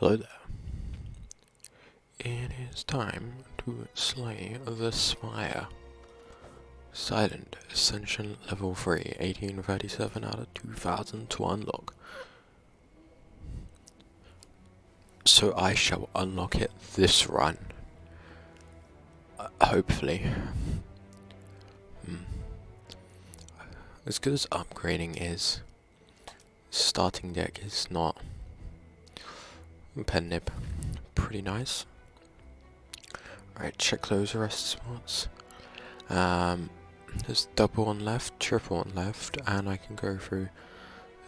Hello there. It is time to slay the Spire. Silent Ascension Level 3, 1837 out of 2000 to unlock. So I shall unlock it this run. Hopefully. As good as upgrading is, starting deck is not. Pen nib, pretty nice. Alright, check those rest spots. There's double on left, triple on left, and I can go through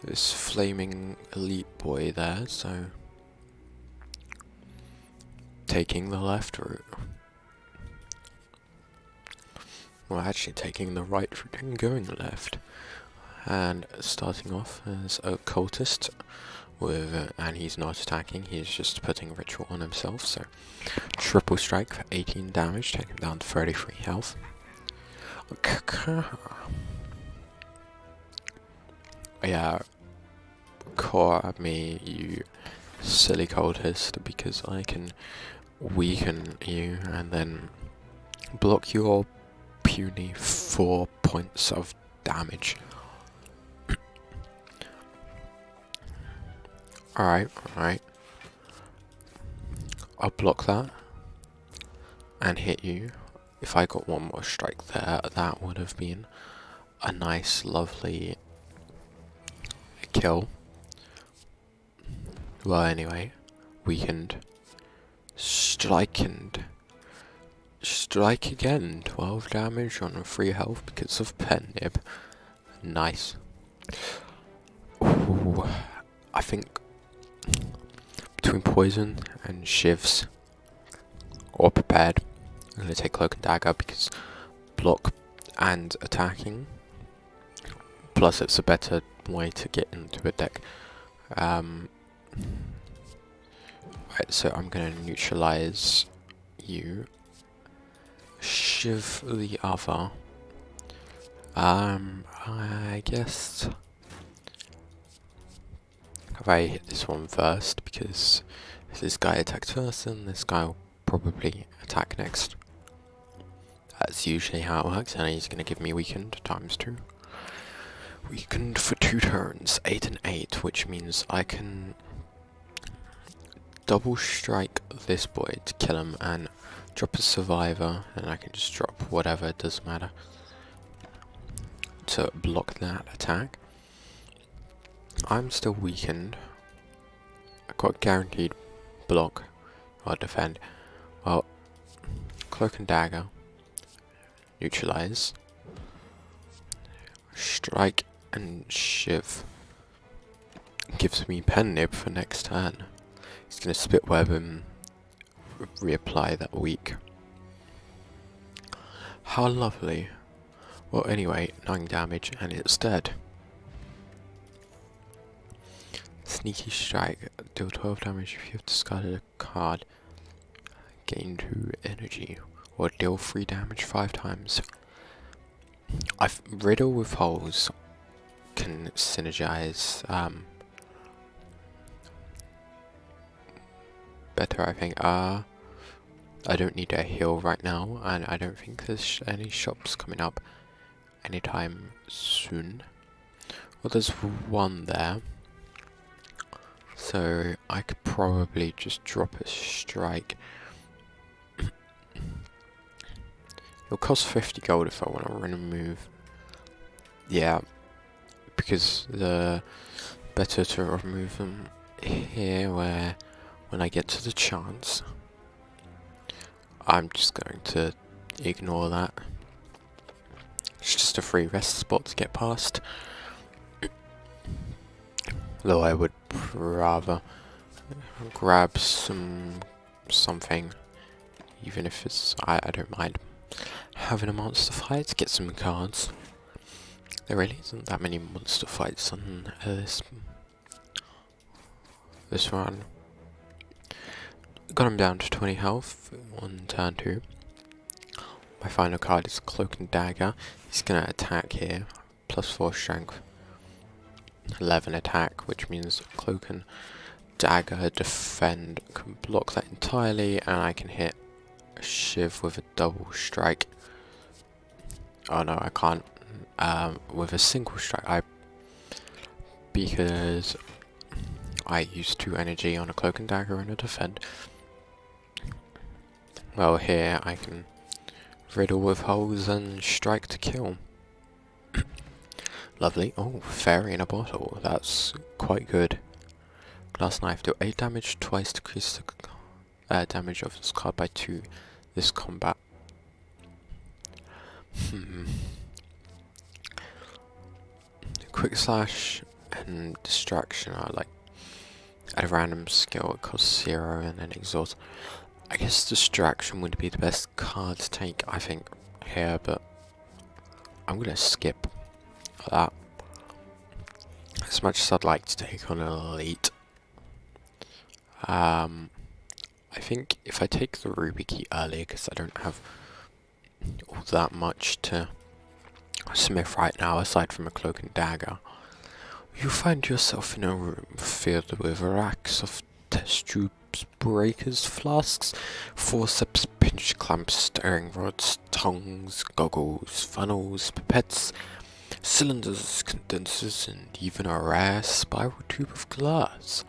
this flaming elite boy there, so taking the left route. Well, actually taking the right route and going left. And starting off as a cultist with, and he's not attacking, he's just putting ritual on himself, so triple strike for 18 damage, take him down to 33 health. Yeah, core at me, you silly cultist, because I can weaken you and then block your puny 4 points of damage. Alright. I'll block that and hit you. If I got one more strike there, that would have been a nice, lovely kill. Well, anyway, weakened. Strike again. 12 damage on 3 health because of pen nib. Nice. Ooh, I think between poison and shivs, or prepared, I'm going to take cloak and dagger because block and attacking, plus it's a better way to get into a deck. Right, so I'm going to neutralize you, shiv the other. I guess if I hit this one first, because if this guy attacks first, then this guy will probably attack next. That's usually how it works, and he's going to give me weakened ×2. Weakened for 2 turns, 8 and 8, which means I can double strike this boy to kill him and drop a survivor, and I can just drop whatever, it doesn't matter, to block that attack. I'm still weakened. I got guaranteed block or defend. Well, cloak and dagger, neutralize, strike and shiv. Gives me pen nib for next turn. He's gonna spit web and reapply that weak. How lovely. Well, anyway, 9 damage and it's dead. Sneaky strike, deal 12 damage if you have discarded a card, gain 2 energy, or deal 3 damage 5 times. Riddle with holes can synergize better, I think. I don't need a heal right now, and I don't think there's any shops coming up anytime soon. Well, there's one there. So I could probably just drop a strike. It'll cost 50 gold if I want to remove. Yeah, because the better to remove them here, where when I get to the chance, I'm just going to ignore that. It's just a free rest spot to get past. Though I would rather grab something, even if it's I don't mind having a monster fight, get some cards. There really isn't that many monster fights on this run. Got him down to 20 health on turn 2. My final card is Cloak and Dagger. He's gonna attack here, +4 strength, 11 attack, which means Cloak and dagger, defend, can block that entirely, and I can hit a shiv with a double strike. Oh no, I can't. With a single strike, because I used 2 energy on a cloak and dagger and a defend. Well, here I can riddle with holes and strike to kill. Lovely. Oh, fairy in a bottle. That's quite good. Glass knife. Do 8 damage, twice decrease the damage of this card by 2 this combat. Quick slash and distraction are like at a random skill. It costs 0 and then exhaust. I guess distraction would be the best card to take, I think, here, but I'm gonna skip that. As much as I'd like to take on an elite, I think if I take the ruby key earlier, because I don't have all that much to smith right now aside from a cloak and dagger, you find yourself in a room filled with racks of test tubes, breakers, flasks, forceps, pinch clamps, stirring rods, tongues, goggles, funnels, pipettes, cylinders, condensers, and even a rare spiral tube of glass.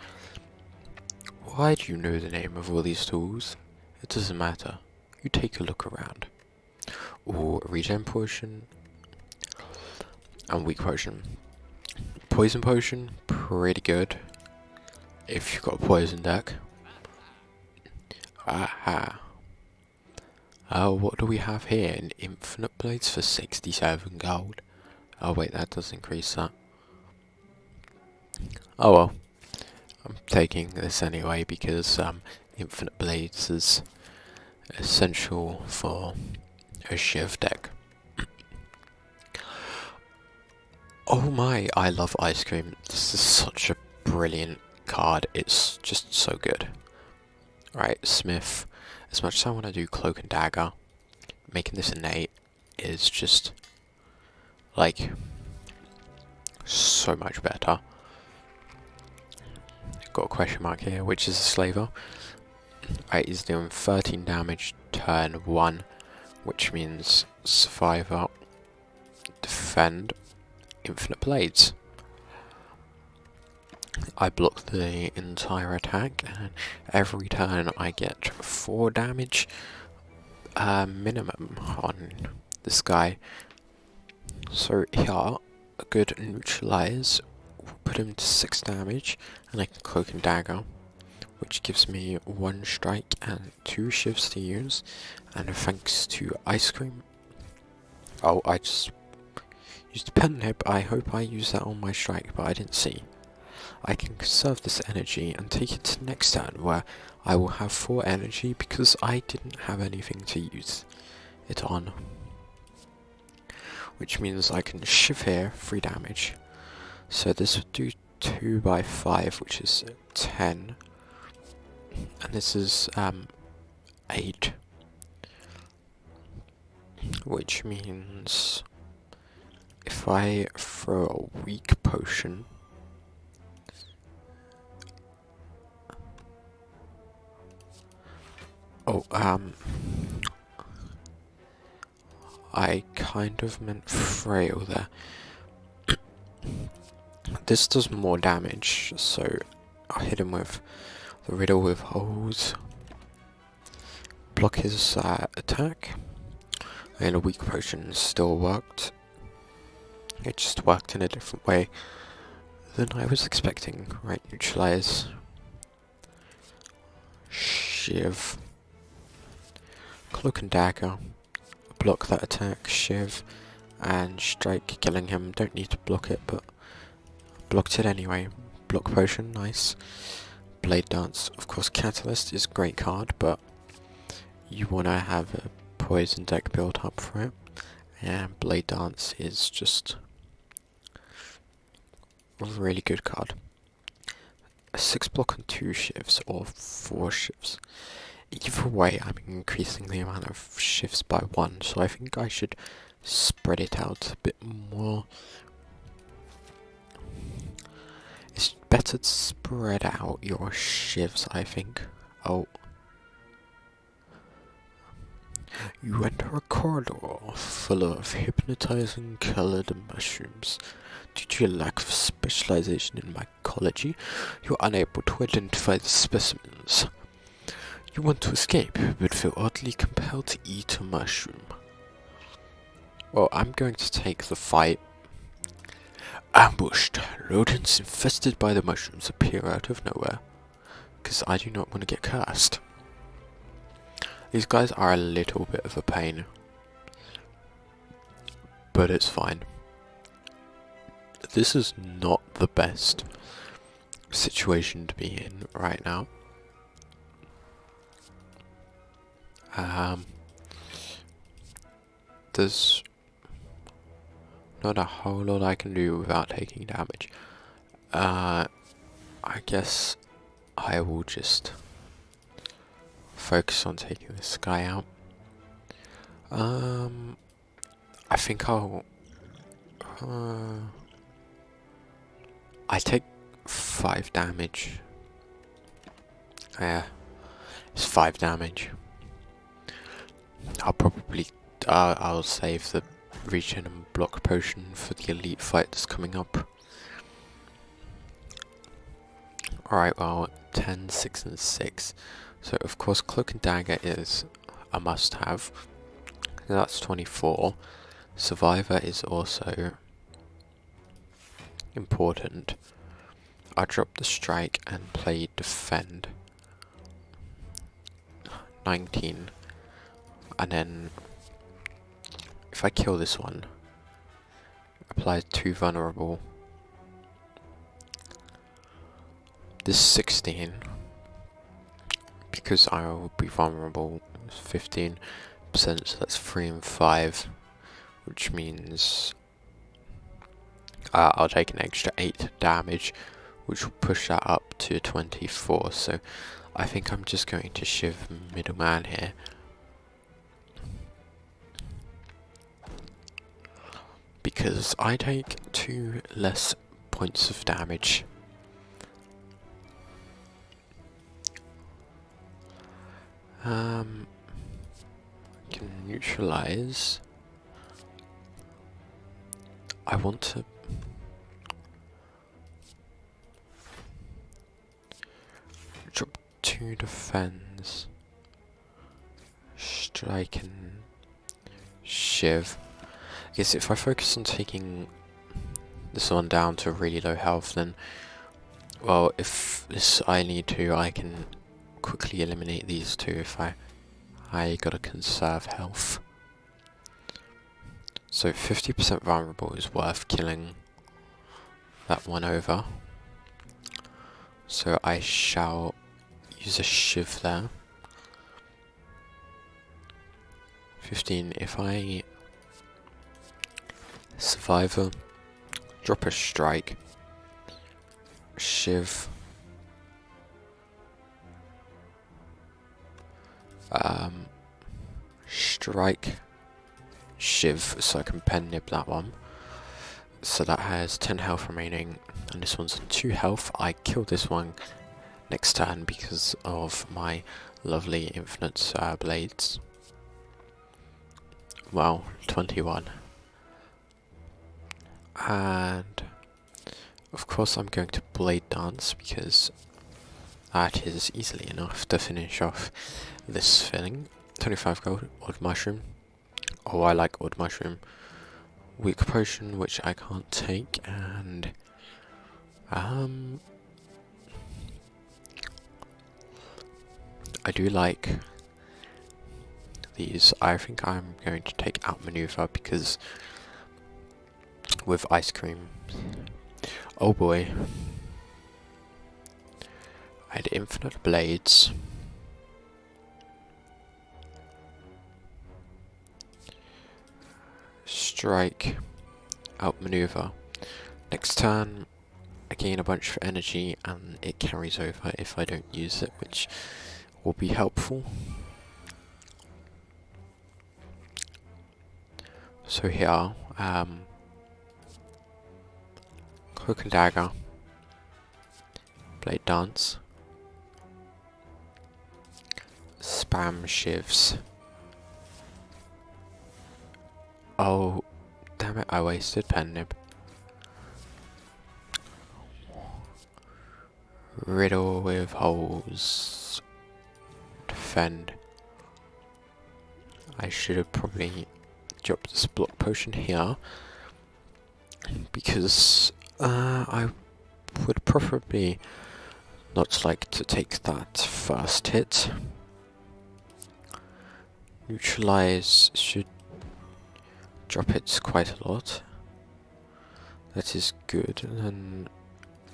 Why do you know the name of all these tools? It doesn't matter. You take a look around. Or a regen potion, and weak potion. Poison potion, pretty good if you've got a poison deck. Aha. What do we have here? An infinite blades for 67 gold. Oh wait, that does increase that. Oh well. I'm taking this anyway because infinite blades is essential for a shiv deck. Oh my, I love ice cream. This is such a brilliant card. It's just so good. Right, Smith. As much as I want to do cloak and dagger, making this innate is just like so much better. Got a question mark here, which is a slaver. Right, he's doing 13 damage turn 1, which means survivor, defend, infinite blades. I block the entire attack, and every turn I get 4 damage minimum on this guy. So here, a good neutralize will put him to 6 damage, and I can cloak and dagger, which gives me 1 strike and 2 shifts to use. And thanks to ice cream, oh, I just used a pen nib. I hope I use that on my strike, but I didn't see. I can conserve this energy and take it to next turn, where I will have 4 energy because I didn't have anything to use it on. Which means I can shiv here, 3 damage. So this would do 2 by 5, which is 10. And this is 8. Which means if I throw a weak potion, I kind of meant frail there. This does more damage, so I'll hit him with the riddle with holes, block his attack, and a weak potion still worked. It just worked in a different way than I was expecting. Right, neutralize, shiv, cloak and dagger, block that attack, shiv, and strike, killing him. Don't need to block it, but blocked it anyway. Block potion, nice. Blade dance, of course. Catalyst is a great card, but you want to have a poison deck built up for it. And blade dance is just a really good card. A 6 block and 2 shifts, or 4 shifts. Either way, I'm increasing the amount of shifts by 1, so I think I should spread it out a bit more. It's better spread out your shivs, I think. Oh. You enter a corridor full of hypnotizing colored mushrooms. Due to your lack of specialization in mycology, you are unable to identify the specimens. You want to escape, but feel oddly compelled to eat a mushroom. Well, I'm going to take the fight. Ambushed. Rodents infested by the mushrooms appear out of nowhere, because I do not want to get cursed. These guys are a little bit of a pain, but it's fine. This is not the best situation to be in right now. There's not a whole lot I can do without taking damage. I guess I will just focus on taking this guy out. I think I'll... I take 5 damage. Yeah, it's 5 damage. I'll probably... I'll save the regen and block potion for the elite fight that's coming up. Alright, well, 10, 6 and 6. So of course Cloak and Dagger is a must-have. That's 24. Survivor is also important. I drop the strike and play defend. 19. And then if I kill this one, apply 2 vulnerable. This 16, because I will be vulnerable, 15%, so that's 3 and 5, which means I'll take an extra 8 damage, which will push that up to 24, so I think I'm just going to shiv middleman here. Because I take 2 less points of damage. Can neutralize. I want to drop 2 defense, strike and shiv. I guess if I focus on taking this one down to really low health, then, well, if this I need to, I can quickly eliminate these 2 if I gotta conserve health. So 50% vulnerable is worth killing that one over. So I shall use a shiv there. 15 if I survivor, drop a strike, shiv, strike, shiv, so I can pen nib that one. So that has 10 health remaining, and this one's 2 health. I kill this one next turn because of my lovely infinite blades. Well, 21. And of course I'm going to blade dance because that is easily enough to finish off this filling. 25 gold, odd mushroom. Oh, I like odd mushroom. Weak potion, which I can't take, and I do like these. I think I'm going to take outmaneuver because with ice cream. Oh boy. I had infinite blades. Strike, outmaneuver. Next turn, I gain a bunch of energy and it carries over if I don't use it, which will be helpful. So here, Cloak and Dagger. Blade Dance. Spam shivs. Oh, damn it, I wasted pen nib. Riddle with holes. Defend. I should have probably dropped this block potion here, because I would preferably not like to take that first hit. Neutralize should drop it quite a lot. That is good. And then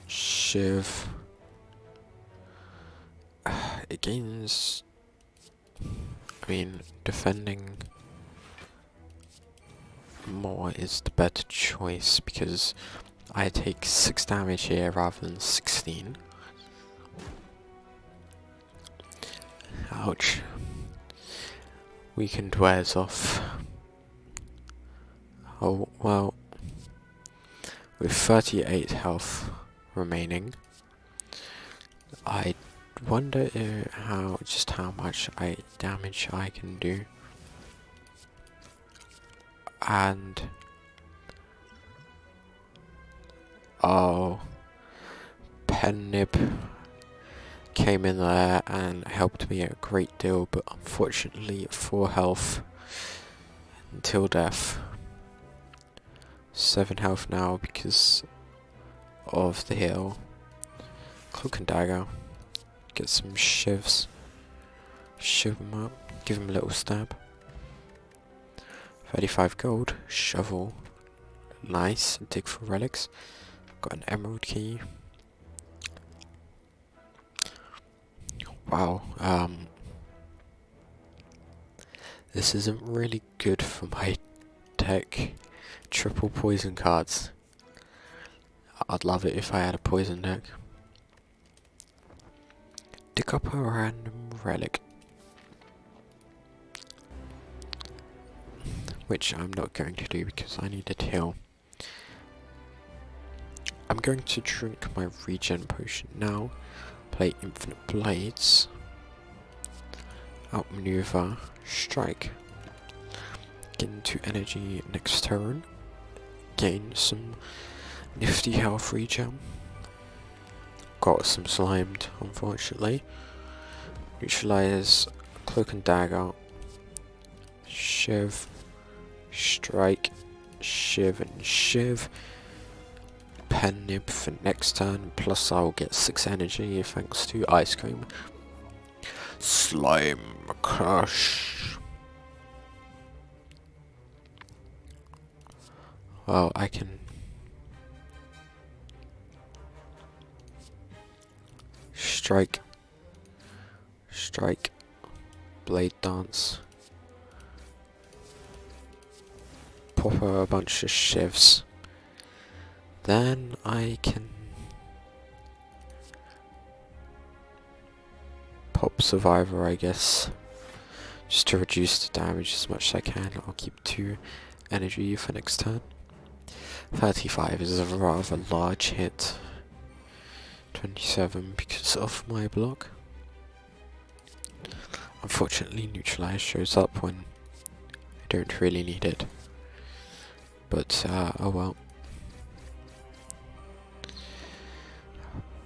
Shiv. It gains. I mean, defending more is the better choice because I take 6 damage here rather than 16. Ouch. Weakened wears off. Oh, well. With 38 health remaining, I wonder just how much damage I can do. And oh, pen nib came in there and helped me a great deal, but unfortunately 4 health until death. 7 health now because of the heal. Cloak and dagger. Get some shivs. Shiv him up. Give him a little stab. 35 gold. Shovel. Nice. Dig for relics. Got an emerald key. Wow. This isn't really good for my deck. Triple poison cards. I'd love it if I had a poison deck. Dig up a random relic, which I'm not going to do because I need a heal. I'm going to drink my regen potion now, play infinite blades, outmaneuver, strike, get into energy next turn, gain some nifty health regen. Got some slimed, unfortunately. Neutralize, cloak and dagger, shiv, strike, shiv and shiv. Pen nib for next turn, plus I'll get 6 energy thanks to ice cream. Slime crush. Well, I can strike, strike, blade dance, pop a bunch of shivs. Then I can pop survivor, I guess, just to reduce the damage as much as I can. I'll keep 2 energy for next turn. 35 is a rather large hit. 27 because of my block. Unfortunately, neutralize shows up when I don't really need it. But, oh well.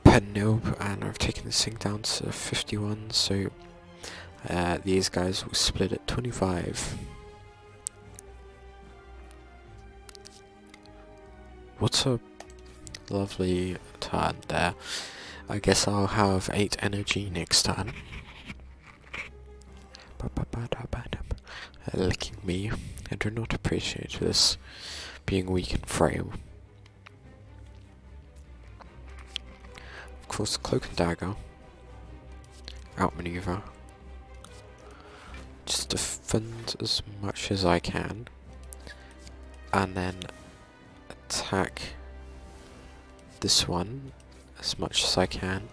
Pen nib, and I've taken this thing down to 51, so these guys will split at 25. What a lovely turn there. I guess I'll have 8 energy next turn. Licking me. I do not appreciate this, being weak and frail. Of course, cloak and dagger. Outmaneuver. Just defend as much as I can. And then attack this one as much as I can.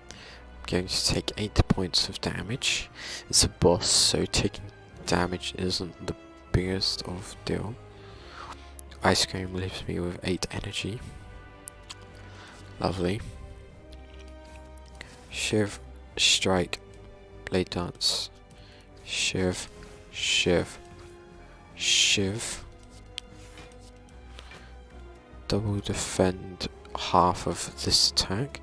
I'm going to take 8 points of damage. It's a boss, so taking damage isn't the biggest of deal. Ice cream leaves me with 8 energy. Lovely. Shiv, strike, blade dance. Shiv, shiv, shiv. Double defend half of this attack.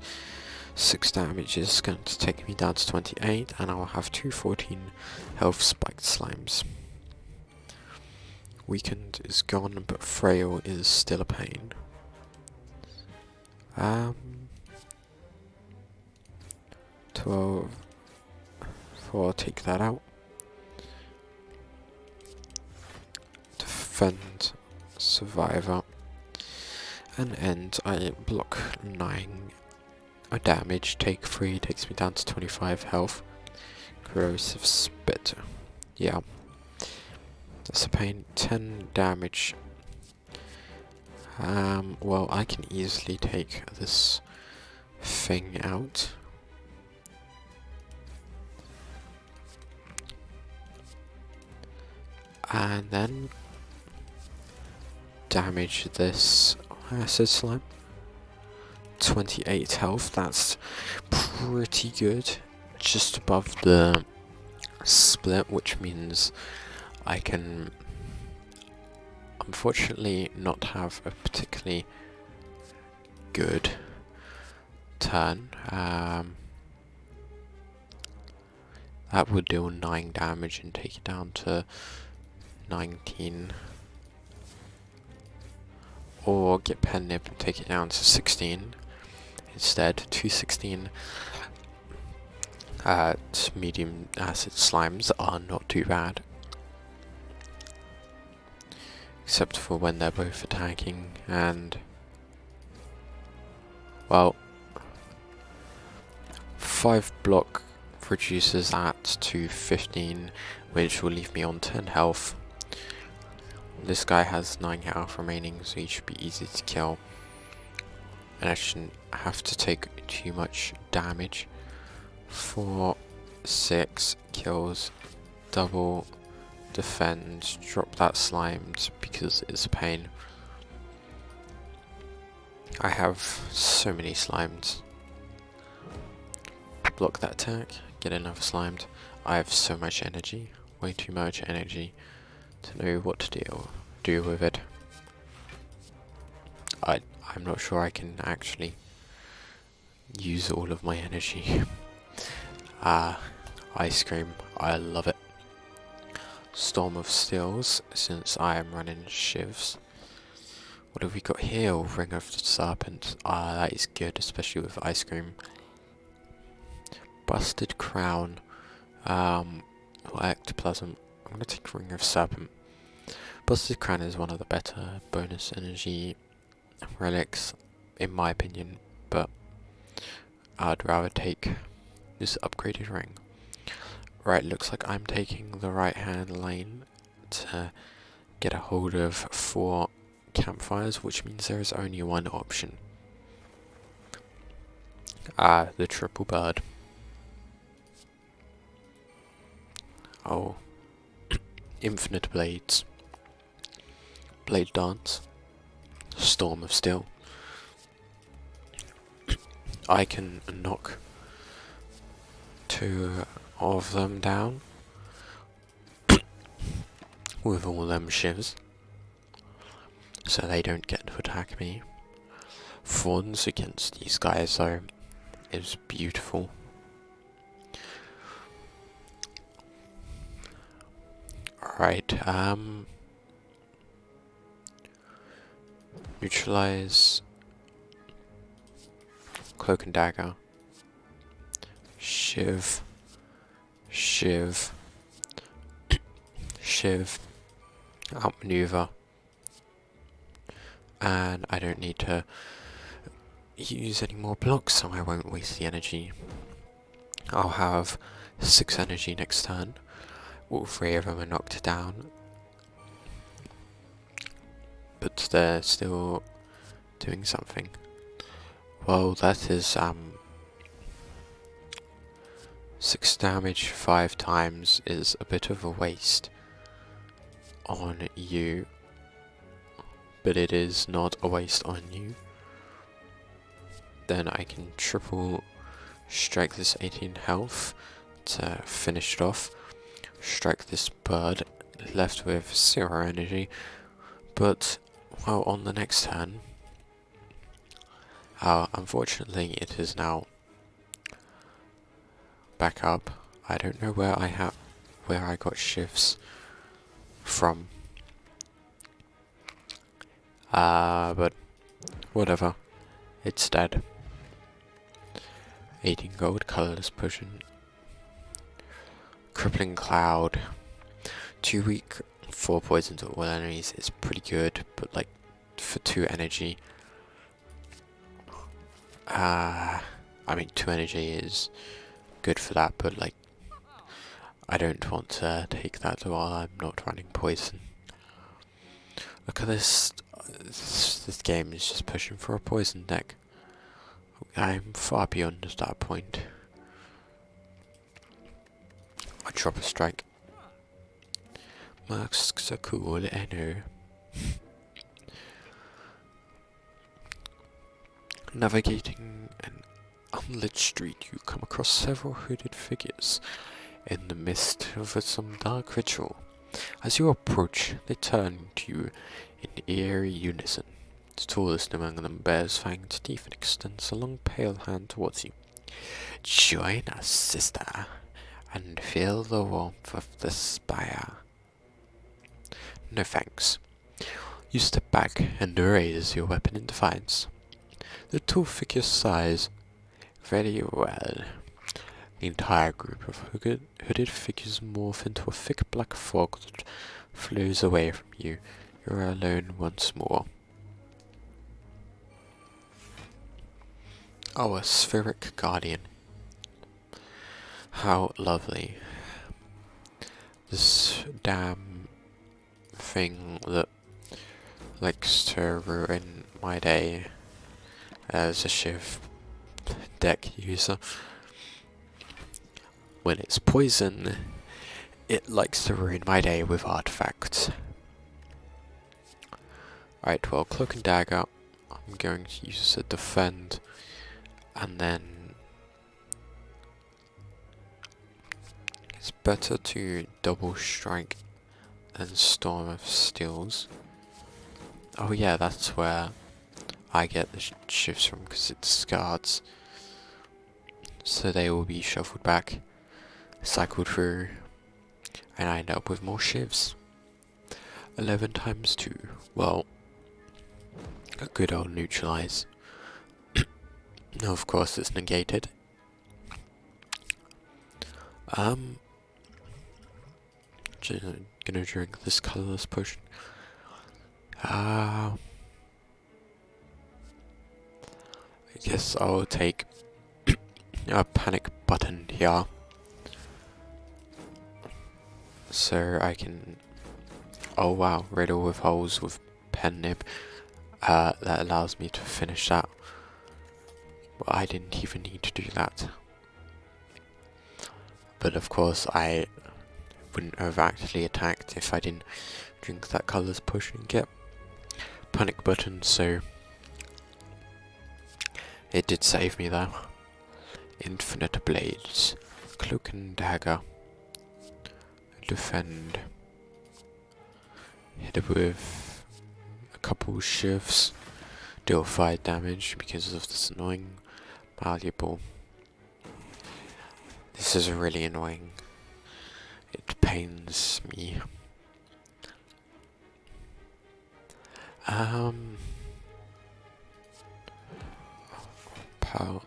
6 damage is going to take me down to 28, and I will have 214 health spiked slimes. Weakened is gone, but frail is still a pain. 12. 4, take that out. Defend, survivor. And end, I block 9 damage, take 3, takes me down to 25 health. Corrosive spit. Yeah. That's a pain. 10 damage. Well, I can easily take this thing out. And then damage this acid slime. 28 health, that's pretty good. Just above the split, which means I can unfortunately not have a particularly good turn. That would deal 9 damage and take it down to 19. Or get pen nib and take it down to 16. Instead, 216 medium acid slimes are not too bad. Except for when they're both attacking, and well, 5 block reduces that to 15, which will leave me on 10 health. This guy has 9 health remaining, so he should be easy to kill. And I shouldn't have to take too much damage. 4, 6 kills, double defend, drop that slimed because it's a pain. I have so many slimed. Block that attack, get another slimed. I have so much energy, way too much energy to know what to do with it. I'm not sure I can actually use all of my energy. Ice cream, I love it. Storm of Steels, since I am running shivs. What have we got here? Ring of the Serpent. That is good, especially with ice cream. Busted Crown. Or Ectoplasm. I'm gonna take Ring of Serpent. Busted Crown is one of the better bonus energy relics, in my opinion, but I'd rather take this upgraded ring. Right, looks like I'm taking the right hand lane to get a hold of 4 campfires, which means there is only one option. The triple bird. Oh. Infinite blades. Blade dance. Storm of Steel. I can knock 2 of them down with all them shivs, so they don't get to attack me. Thorns against these guys though is beautiful. Alright, neutralize Cloak and Dagger. Shiv. Shiv. Shiv. Outmaneuver. And I don't need to use any more blocks, so I won't waste the energy. I'll have 6 energy next turn. All 3 of them are knocked down. But they're still doing something. Well, that is 6 damage 5 times is a bit of a waste on you, but it is not a waste on you. then I can triple strike this 18 health to finish it off. Strike this bird, left with 0 energy, but well, on the next turn, unfortunately it is now back up. I don't know where I got shifts from, but whatever, it's dead. 18 gold, colorless potion, crippling cloud, 2 weak, 4 poison to all enemies is pretty good, but like for 2 energy, I mean 2 energy is good for that, but like I don't want to take that while I'm not running poison. Look at this. This game is just pushing for a poison deck. I'm far beyond that point. I drop a strike. Masks are cool, I know. Navigating an unlit street, you come across several hooded figures in the midst of some dark ritual. As you approach, they turn to you in eerie unison. The tallest among them bears fanged teeth and extends a long pale hand towards you. Join us, sister, and feel the warmth of the Spire. No thanks. You step back and raise your weapon in defiance. The tall figure sighs. Very well. The entire group of hooded figures morph into a thick black fog that flows away from you. You're alone once more. Oh, a spheric guardian. How lovely. This damn thing that likes to ruin my day as a Shiv deck user. When it's poison, it likes to ruin my day with artifacts. Right, well, Cloak and Dagger, I'm going to use to defend, and then it's better to double strike than Storm of Steels. Oh yeah, that's where I get the shifts from, because it discards. So they will be shuffled back, cycled through, and I end up with more shivs. 11 times 2. Well, a good old neutralize. Now, of course, it's negated. Gonna drink this colorless potion. I guess I'll take a panic button here, so I can. Oh wow, riddle with holes with pen nib. That allows me to finish that. But I didn't even need to do that. But of course, I wouldn't have actually attacked if I didn't drink that colorless potion and get panic button. So it did save me there. Infinite blades, cloak and dagger, defend, hit it with a couple shifts, deal 5 damage because of this annoying malleable. This is really annoying. It pains me. Power.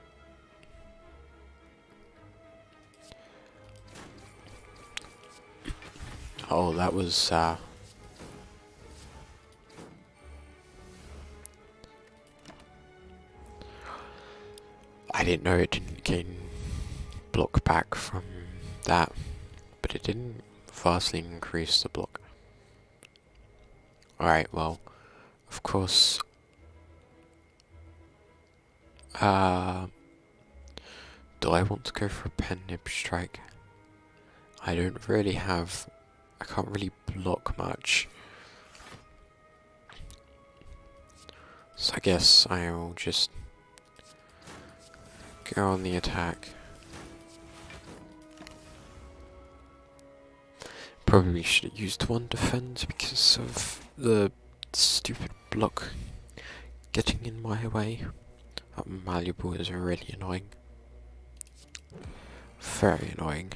Oh, that was I didn't know it didn't gain block back from that, but it didn't vastly increase the block. Alright, well, of course, do I want to go for a pen nib strike? I don't really have, I can't really block much. So I guess I will just go on the attack. Probably should have used one defense because of the stupid block getting in my way. That malleable is really annoying. Very annoying.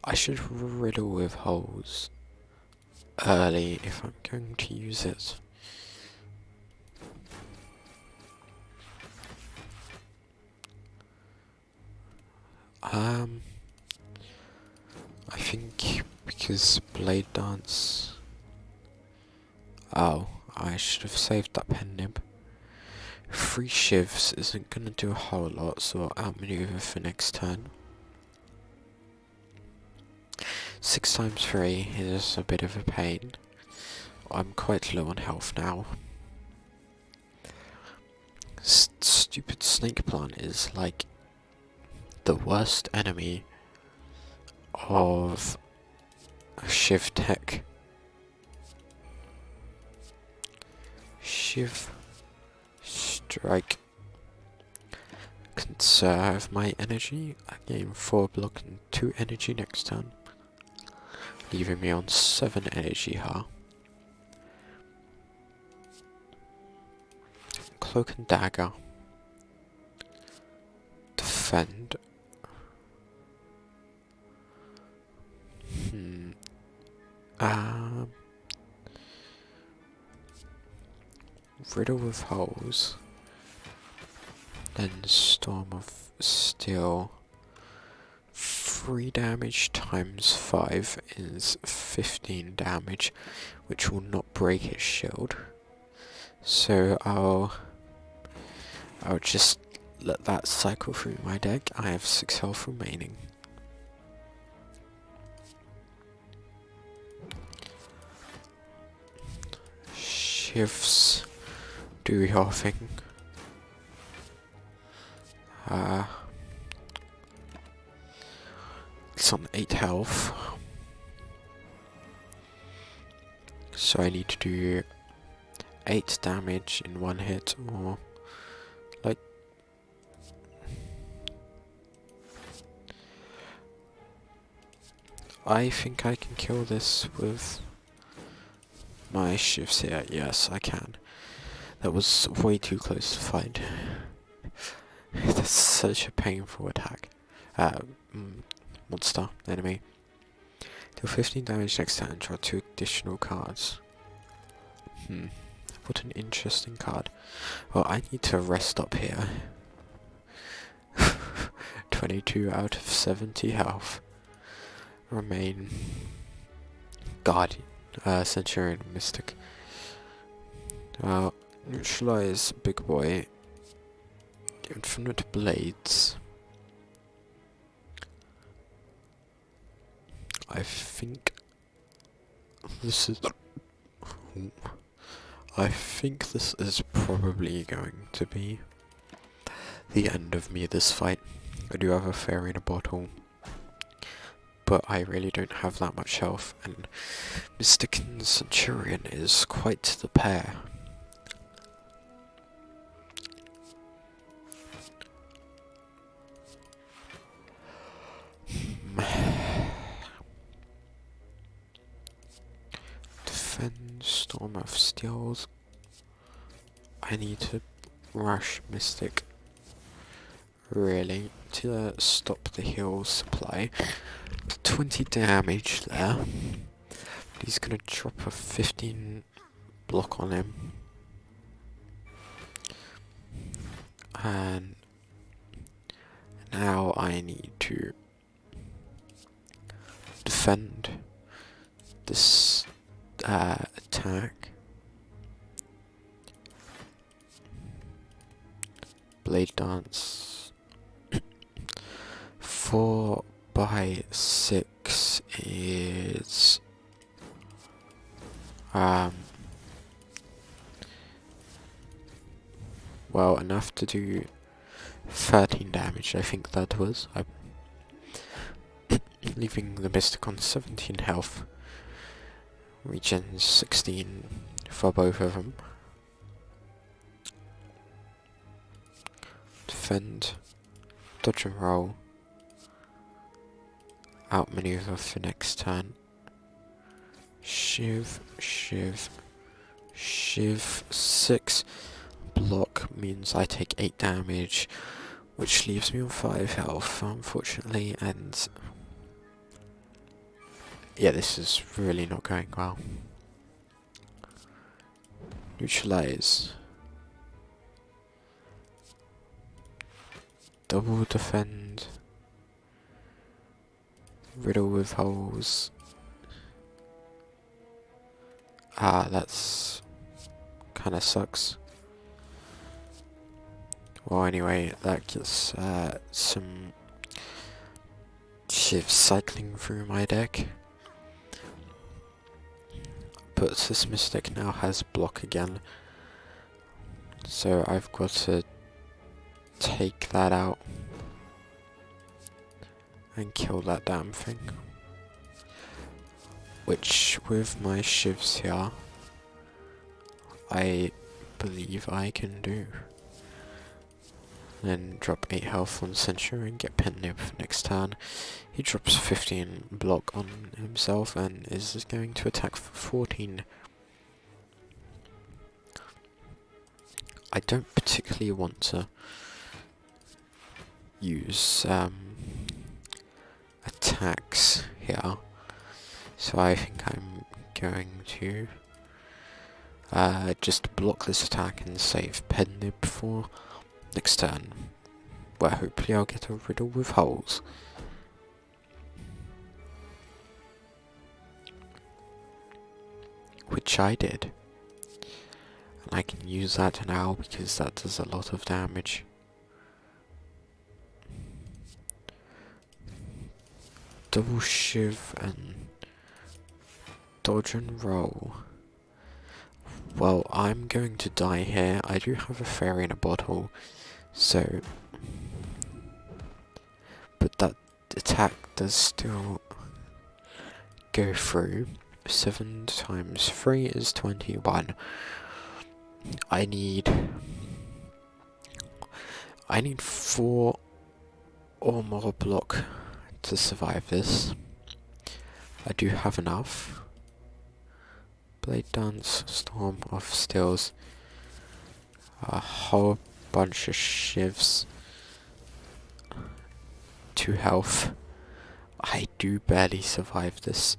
I should riddle with holes early if I'm going to use it. I think because Blade Dance... Oh, I should have saved that pen nib. 3 shivs isn't gonna do a whole lot, so I'll outmaneuver for next turn. 6 times 3 is a bit of a pain. I'm quite low on health now. Stupid snake plant is like the worst enemy of Shiv tech. Shiv strike. Conserve my energy. I gain 4 block and 2 energy next turn, leaving me on 7 energy. Cloak and dagger. Defend. Riddle with holes. Then Storm of Steel. 3 damage times 5 is 15 damage, which will not break his shield. So I'll just let that cycle through my deck. I have 6 health remaining. Shifts, do your thing. It's on 8 health, so I need to do 8 damage in 1 hit, or like I think I can kill this with my shifts here. Yes, I can. That was way too close to find. That's such a painful attack. Monster, enemy. Deal 15 damage next turn, draw 2 additional cards. What an interesting card. Well, I need to rest up here. 22 out of 70 health. Remain Guardian, Centurion, Mystic. Neutralize Big Boy. Infinite Blades. I think this is... I think this is probably going to be the end of me this fight. I do have a fairy in a bottle, but I really don't have that much health, and Mystic and Centurion is quite the pair. Defend, Storm of Steels. I need to rush Mystic, really, to stop the heal supply. 20 damage there. He's gonna drop a 15 block on him. And now I need to defend this attack. Blade Dance. 4 by 6 is well, enough to do 13 damage, I think that was. Leaving the Mystic on 17 health. Regen 16 for both of them. defend, dodge and roll, outmaneuver for next turn, shiv, shiv, shiv, 6, block means I take 8 damage, which leaves me on 5 health, unfortunately, and yeah, this is really not going well. Neutralize. Double defend. Riddle with holes. That's kinda sucks. Well, anyway, that gets some shivs cycling through my deck. But this Mystic now has block again, so I've got to take that out and kill that damn thing. Which, with my shivs here, I believe I can do. Then drop 8 health on Censure and get Pen Nib next turn. He drops 15 block on himself and is going to attack for 14. I don't particularly want to use attacks here, so I think I'm going to just block this attack and save Pen Nib for next turn, where hopefully I'll get a riddle with holes. Which I did. And I can use that now because that does a lot of damage. Double shiv and dodge and roll. Well, I'm going to die here. I do have a fairy in a bottle, so... But that attack does still go through. 7 times 3 is 21. I need 4 or more block to survive this. I do have enough. Blade Dance, Storm of Stills, a whole bunch of shivs, 2 health. I do barely survive this.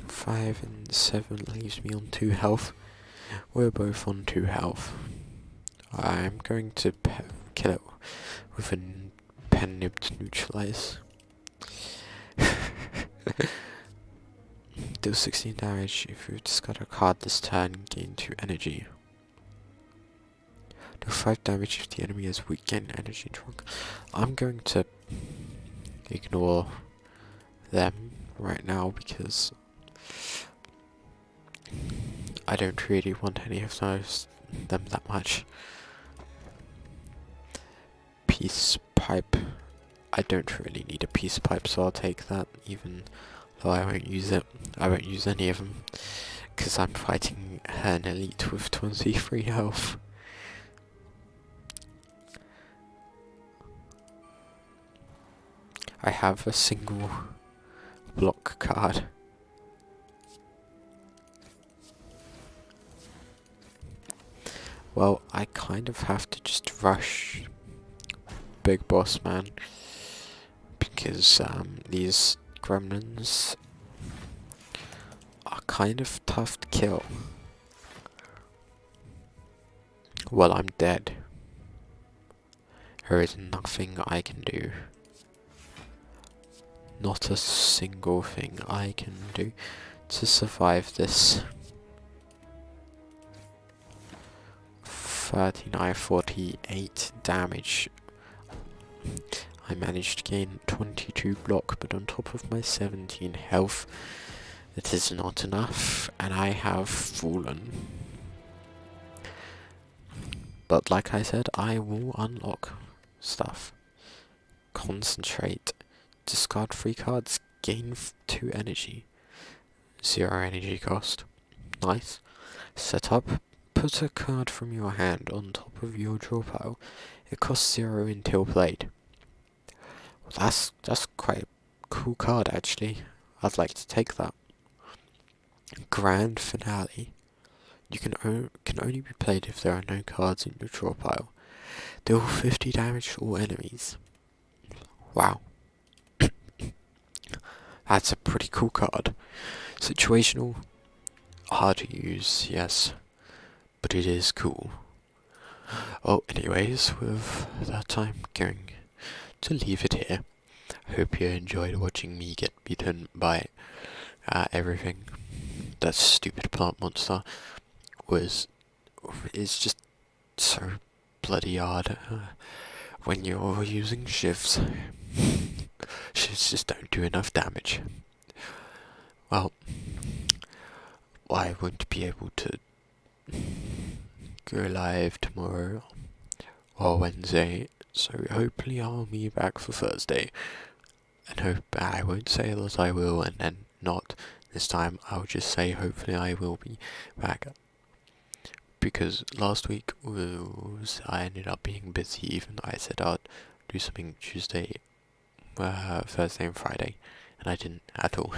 5 and 7 leaves me on 2 health. We're both on 2 health. I'm going to kill it with a Pen Nib to neutralize. Deal 16 damage. If you discard a card this turn, gain 2 energy. Do 5 damage if the enemy is weak, gain energy drunk. I'm going to ignore them right now because I don't really want any of them that much. Peace Pipe. I don't really need a Peace Pipe, so I'll take that, even though I won't use it. I won't use any of them, because I'm fighting an elite with 23 health. I have a single block card. Well, I kind of have to just rush Big Boss Man, because these gremlins are kind of tough to kill. Well, I'm dead. There is nothing I can do. Not a single thing I can do to survive this. 39, 48 damage. I managed to gain 22 block, but on top of my 17 health, it is not enough, and I have fallen. But like I said, I will unlock stuff. Concentrate. Discard 3 cards, gain 2 energy. 0 energy cost. Nice. Set up. Put a card from your hand on top of your draw pile. It costs 0 until played. Well, that's quite a cool card actually. I'd like to take that. Grand Finale. You can only be played if there are no cards in your draw pile. Deal 50 damage to all enemies. Wow. That's a pretty cool card. Situational. Hard to use, yes. But it is cool. Oh, anyways, with that, I'm going to leave it here. Hope you enjoyed watching me get beaten by everything. That stupid plant monster is just so bloody hard when you're using shifts. Shifts just don't do enough damage. Well, I won't be able to go live tomorrow or Wednesday, so hopefully I'll be back for Thursday. And hope I won't say that I will and then not this time. I'll just say hopefully I will be back. Because last week I ended up being busy, even though I said I'd do something Tuesday, Thursday and Friday, and I didn't at all.